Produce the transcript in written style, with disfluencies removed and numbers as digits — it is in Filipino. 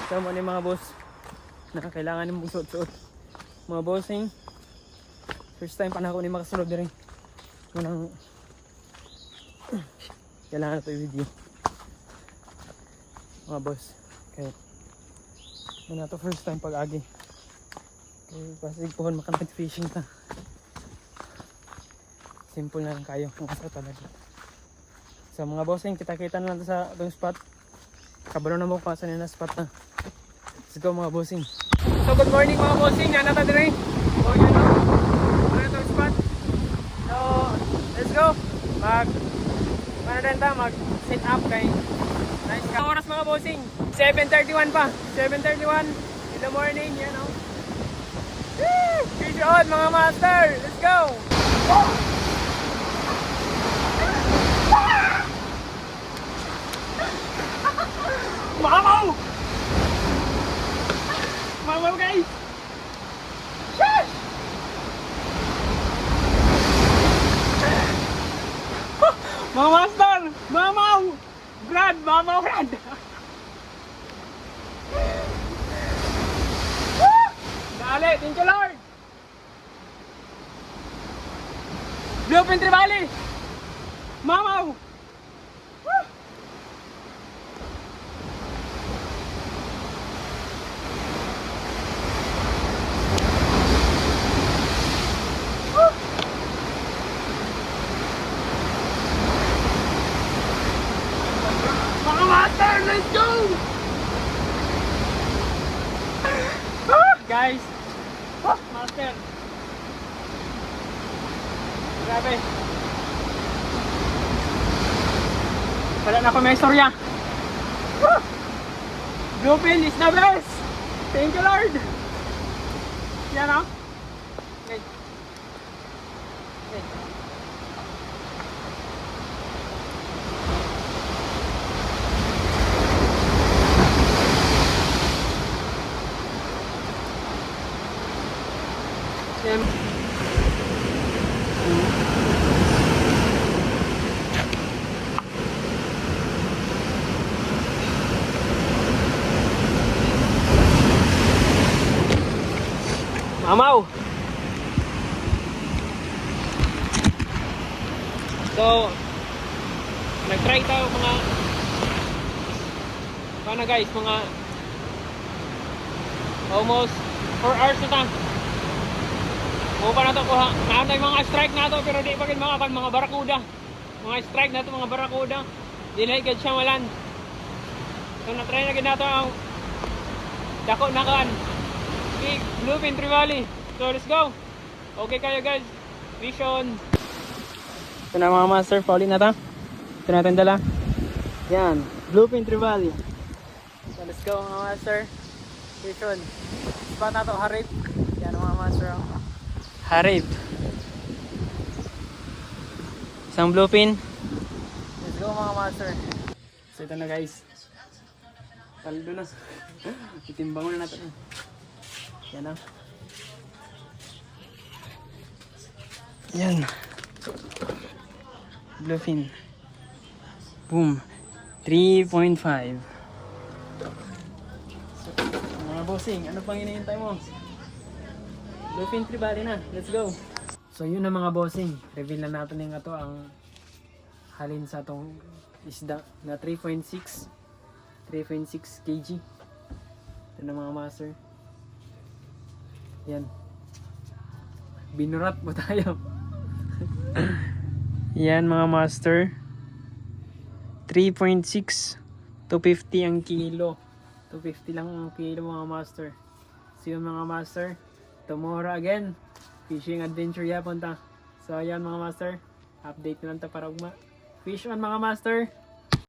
So mo ni mga boss na kailangan mong suot-suot. Mga bossing, first time pa na ako ni makasunod din. Munang kailangan na ito i-video. Mga boss, kaya muna to first time pag-agi. Kaya pasig pohon makanag fishing ta. Simple na lang kayo kung asa talaga. So mga bossing, kita-kita na lang sa itong spot. Kabalo na mo kung saan na spot na. Let's go mga bossing. So good morning mga bossing, yan na dire. So yun o, ano itong spot. So let's go. Mag sit up kay nice ka. Oras mga bossing, 7:31 pa. 7:31 in the morning, yan o. Fish on mga master, let's go. Mamaw! Mamaw guys! Shush! Mga master! Mamaw! Brad! Mamaw Brad! Dali! Thank you Lord! Bluefin Trevally! Mamaw! Let's go! Guys! Master! Grabe! Wala na ako may istorya! Bluefin is the best! Thank you Lord! Yan o! Okay. Okay. Mamaw! So nag-try tayo mga paano guys, mga almost 4 hours na ta. Mao pa na to kuha. Naano yung mga strike na to pero di pa gid mga barakuda. Mga strike na to mga barakuda. Dili gid siya malan. So na-try na gid nato ang dako na kan. Big Bluefin Trevally. So let's go. Okay kayo guys. Vision. Ito na mga master, paulit na ta. Ito natin dala. Yan, Bluefin Trevally. So let's go mga master. Vision. Spot na to, Harip. Yan mga master. Harip. Isang bluefin. Let's go mga master. So ito na guys. Paldo na. Itimbang na natin. Yan na. Yan. Bluefin. Boom. 3.5. So, mga bossing, ano pang hinihintay mo? Bluefin Trevally na. Let's go. So yun na mga bossing. Reveal na natin yung ito ang halin sa itong isda na 3.6 kg. Ito na mga master. Yan. Binurat po tayo. Yan mga master. 3.6. 250 ang kilo. 250 lang ang kilo mga master. So yun mga master. Tomorrow again. Fishing adventure ya punta. So ayan mga master. Update na lang ta para ugma. Fish on mga master.